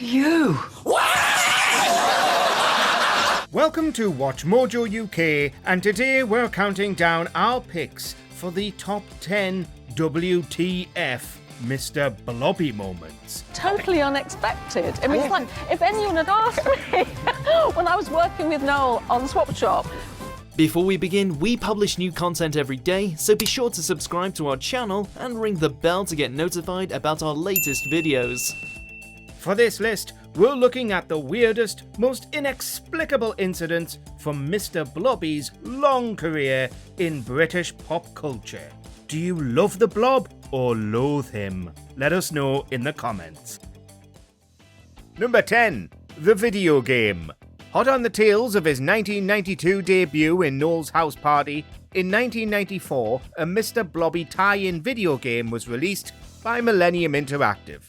You! Welcome to WatchMojoUK, and today we're counting down our picks for the top 10 WTF Mr Blobby Moments. Totally unexpected. I mean, it's like if anyone had asked me when I was working with Noel on Swap Shop. Before we begin, we publish new content every day, so be sure to subscribe to our channel and ring the bell to get notified about our latest videos. For this list, we're looking at the weirdest, most inexplicable incidents from Mr Blobby's long career in British pop culture. Do you love the Blob or loathe him? Let us know in the comments. Number 10. The video game. Hot on the tails of his 1992 debut in Noel's House Party, in 1994, a Mr Blobby tie-in video game was released by Millennium Interactive.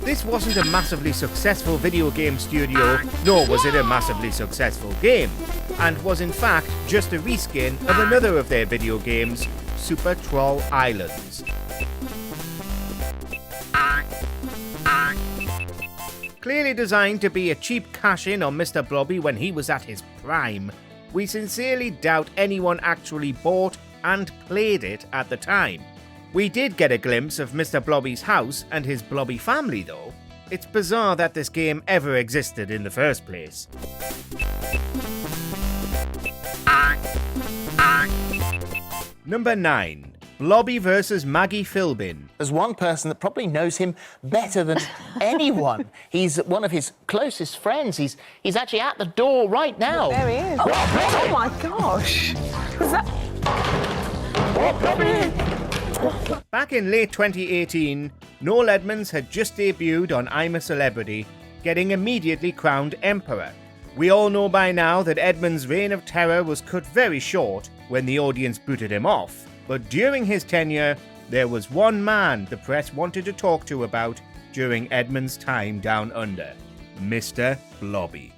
This wasn't a massively successful video game studio, nor was it a massively successful game, and was in fact just a reskin of another of their video games, Super Troll Islands. Clearly designed to be a cheap cash-in on Mr Blobby when he was at his prime, we sincerely doubt anyone actually bought and played it at the time. We did get a glimpse of Mr Blobby's house and his Blobby family though. It's bizarre that this game ever existed in the first place. Number 9. Blobby vs Maggie Philbin. There's one person that probably knows him better than anyone. He's one of his closest friends. He's actually at the door right now. There he is. Oh my gosh. Was that... Back in late 2018, Noel Edmonds had just debuted on I'm a Celebrity, getting immediately crowned Emperor. We all know by now that Edmonds' reign of terror was cut very short when the audience booted him off. But during his tenure, there was one man the press wanted to talk to about during Edmonds' time down under, Mr Blobby.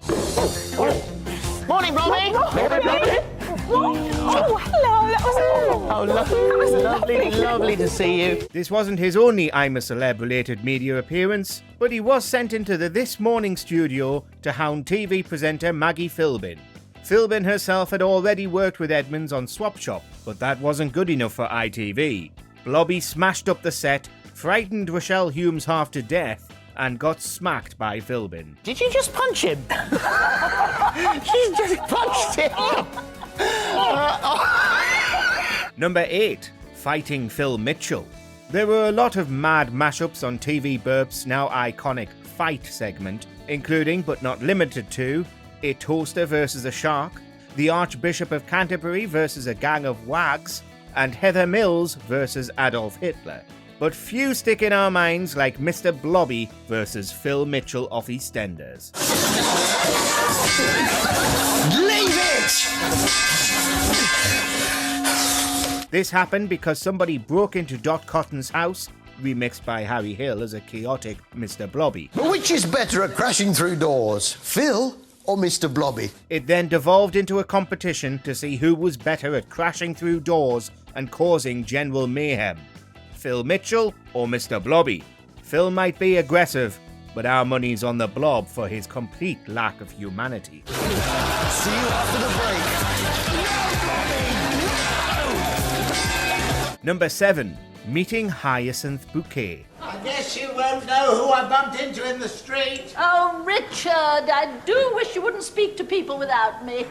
Morning, Robbie! Oh, hello. That was Lovely to see you. This wasn't his only I'm a Celeb related media appearance, but he was sent into the This Morning studio to hound TV presenter Maggie Philbin. Philbin herself had already worked with Edmonds on Swap Shop, but that wasn't good enough for ITV. Blobby smashed up the set, frightened Rochelle Humes half to death, and got smacked by Philbin. Did you just punch him? She just punched him! Number 8. Fighting Phil Mitchell. There were a lot of mad mashups on TV Burp's now iconic Fight segment, including but not limited to a toaster versus a shark, the Archbishop of Canterbury versus a gang of wags, and Heather Mills versus Adolf Hitler. But few stick in our minds like Mr Blobby versus Phil Mitchell of EastEnders. Leave it! This happened because somebody broke into Dot Cotton's house, remixed by Harry Hill as a chaotic Mr Blobby. But which is better at crashing through doors, Phil or Mr Blobby? It then devolved into a competition to see who was better at crashing through doors and causing general mayhem. Phil Mitchell or Mr Blobby? Phil might be aggressive, but our money's on the Blob for his complete lack of humanity. See you after the break. Number 7. Meeting Hyacinth Bouquet. I guess you won't know who I bumped into in the street. Oh, Richard, I do wish you wouldn't speak to people without me.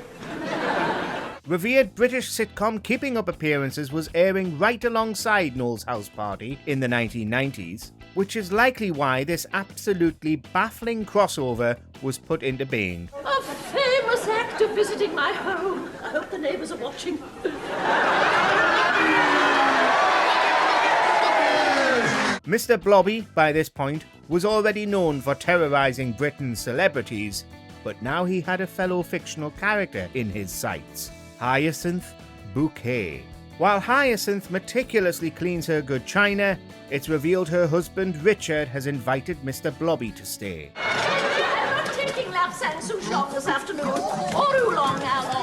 Revered British sitcom Keeping Up Appearances was airing right alongside Noel's House Party in the 1990s, which is likely why this absolutely baffling crossover was put into being. A famous actor visiting my home. I hope the neighbours are watching. Mr Blobby, by this point, was already known for terrorising Britain's celebrities, but now he had a fellow fictional character in his sights, Hyacinth Bouquet. While Hyacinth meticulously cleans her good china, it's revealed her husband Richard has invited Mr Blobby to stay. I'm not taking laps and souchong this afternoon. Or oolong, how long?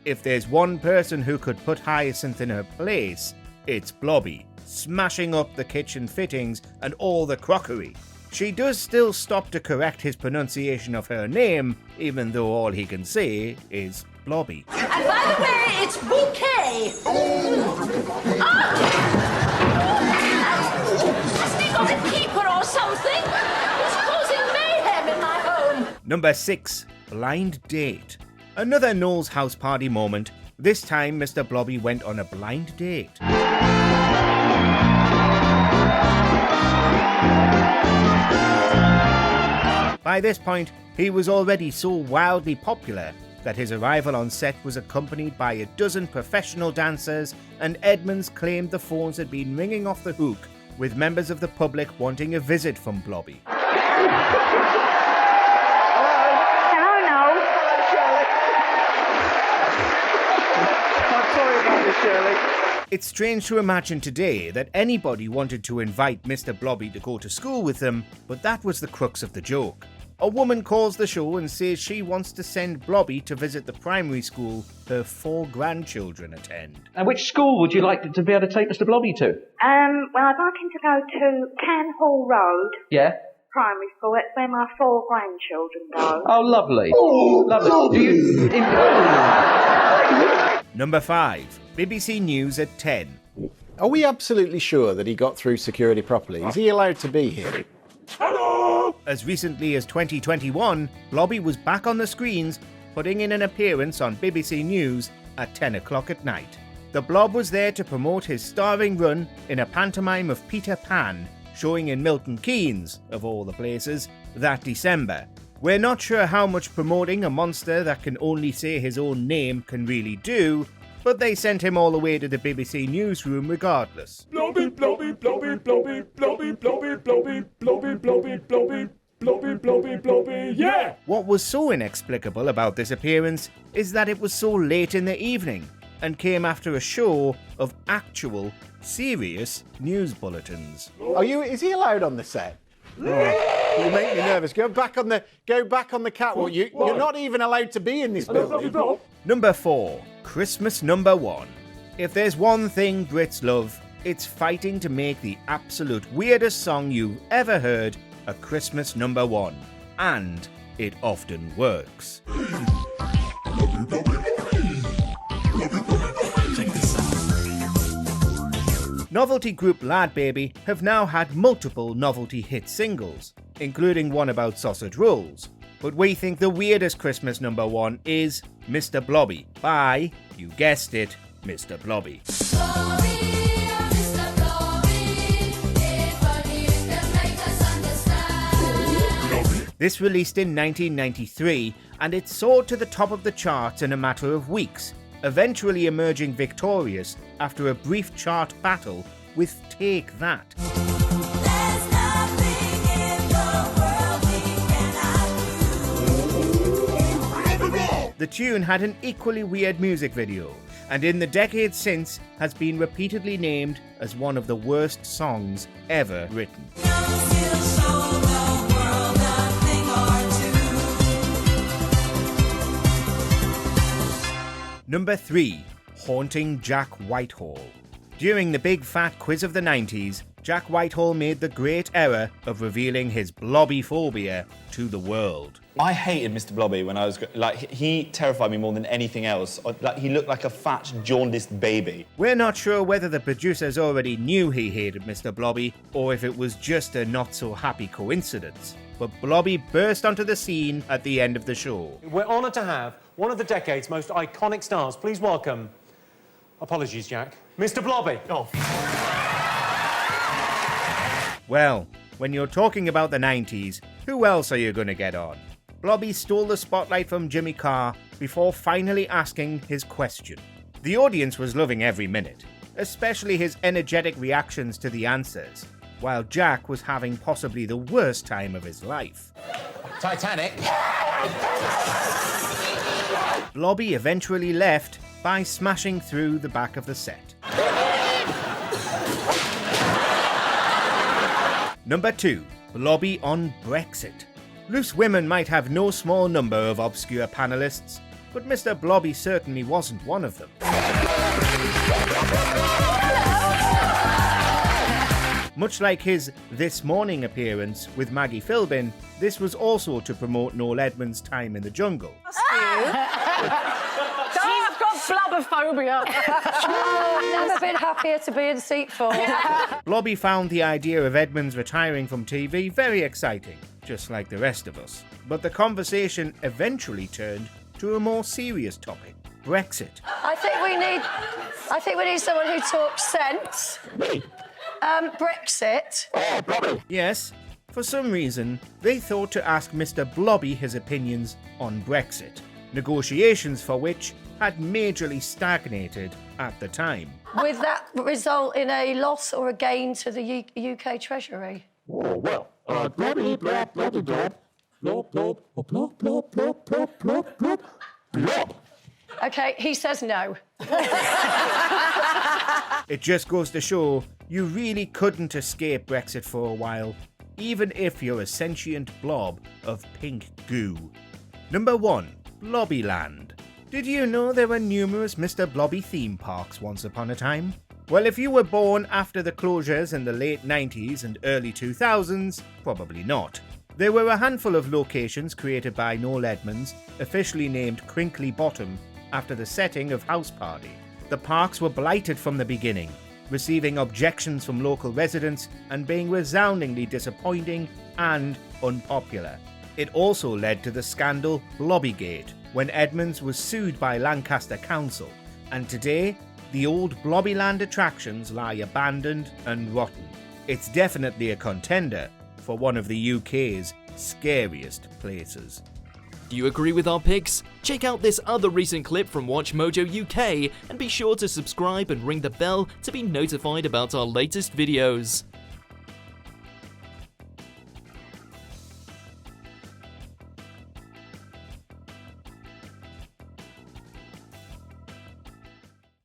If there's one person who could put Hyacinth in her place, it's Blobby, smashing up the kitchen fittings and all the crockery. She does still stop to correct his pronunciation of her name, even though all he can say is Blobby. And by the way, it's bouquet. Has he got a keeper or something? He's causing mayhem in my home. Number 6. Blind date. Another Noel's house party moment. This time Mr Blobby went on a blind date. By this point, he was already so wildly popular that his arrival on set was accompanied by a dozen professional dancers, and Edmonds claimed the phones had been ringing off the hook with members of the public wanting a visit from Blobby. It's strange to imagine today that anybody wanted to invite Mr Blobby to go to school with them, but that was the crux of the joke. A woman calls the show and says she wants to send Blobby to visit the primary school her 4 grandchildren attend. And which school would you like to be able to take Mr Blobby to? Well, I'd like him to go to Can Hall Road. Yeah? Primary school. That's where my 4 grandchildren go. Oh, lovely. Lovely. Do you... Number 5. BBC News at 10. Are we absolutely sure that he got through security properly? Is he allowed to be here? As recently as 2021, Blobby was back on the screens, putting in an appearance on BBC News at 10 o'clock at night. The Blob was there to promote his starring run in a pantomime of Peter Pan, showing in Milton Keynes, of all the places, that December. We're not sure how much promoting a monster that can only say his own name can really do, but they sent him all the way to the BBC newsroom regardless. Blobby, Blobby, Blobby, Blobby, Blobby, Blobby, Blobby, Blobby, Blobby, Blobby, Blobby, Blobby, Blobby, yeah! What was so inexplicable about this appearance is that it was so late in the evening and came after a show of actual, serious news bulletins. Is he allowed on the set? Oh, you make me nervous. Go back on the catwalk. You're not even allowed to be in this building. Number 4. Christmas number 1. If there's one thing Brits love, it's fighting to make the absolute weirdest song you've ever heard a Christmas number 1. And it often works. Novelty group Lad Baby have now had multiple novelty hit singles, including one about sausage rolls. But we think the weirdest Christmas number 1 is Mr Blobby by, you guessed it, Mr Blobby. This released in 1993, and it soared to the top of the charts in a matter of weeks, eventually emerging victorious after a brief chart battle with Take That. The tune had an equally weird music video, and in the decades since has been repeatedly named as one of the worst songs ever written. Number 3. Haunting Jack Whitehall. During the big fat quiz of the 90s, Jack Whitehall made the great error of revealing his blobby phobia to the world. I hated Mr Blobby when I was... he terrified me more than anything else. He looked like a fat, jaundiced baby. We're not sure whether the producers already knew he hated Mr Blobby, or if it was just a not-so-happy coincidence. But Blobby burst onto the scene at the end of the show. We're honoured to have one of the decade's most iconic stars. Please welcome... Apologies, Jack. Mr Blobby. Oh. Well, when you're talking about the 90s, who else are you going to get on? Blobby stole the spotlight from Jimmy Carr before finally asking his question. The audience was loving every minute, especially his energetic reactions to the answers, while Jack was having possibly the worst time of his life. Titanic. Blobby eventually left by smashing through the back of the set. Number 2. Blobby on Brexit. Loose women might have no small number of obscure panellists, but Mr Blobby certainly wasn't one of them. Hello. Much like his This Morning appearance with Maggie Philbin, this was also to promote Noel Edmonds' time in the jungle. I've got blubberphobia. Never been happier to be in seat 4. Blobby found the idea of Edmonds retiring from TV very exciting, just like the rest of us. But the conversation eventually turned to a more serious topic, Brexit. I think we need someone who talks sense. Brexit. Yes, for some reason, they thought to ask Mr Blobby his opinions on Brexit, negotiations for which had majorly stagnated at the time. Would that result in a loss or a gain to the UK Treasury? Oh, well, blobby, blob, blobby, blob. Blob, blob, blob, blob, blob, blob, blob, blob, blob. OK, he says no. It just goes to show you really couldn't escape Brexit for a while, even if you're a sentient blob of pink goo. Number 1. Blobbyland. Did you know there were numerous Mr Blobby theme parks once upon a time? Well, if you were born after the closures in the late 90s and early 2000s, probably not. There were a handful of locations created by Noel Edmonds, officially named Crinkly Bottom, after the setting of House Party. The parks were blighted from the beginning, receiving objections from local residents and being resoundingly disappointing and unpopular. It also led to the scandal Blobbygate, when Edmonds was sued by Lancaster Council, and today, the old Blobbyland attractions lie abandoned and rotten. It's definitely a contender for one of the UK's scariest places. Do you agree with our picks? Check out this other recent clip from WatchMojoUK and be sure to subscribe and ring the bell to be notified about our latest videos.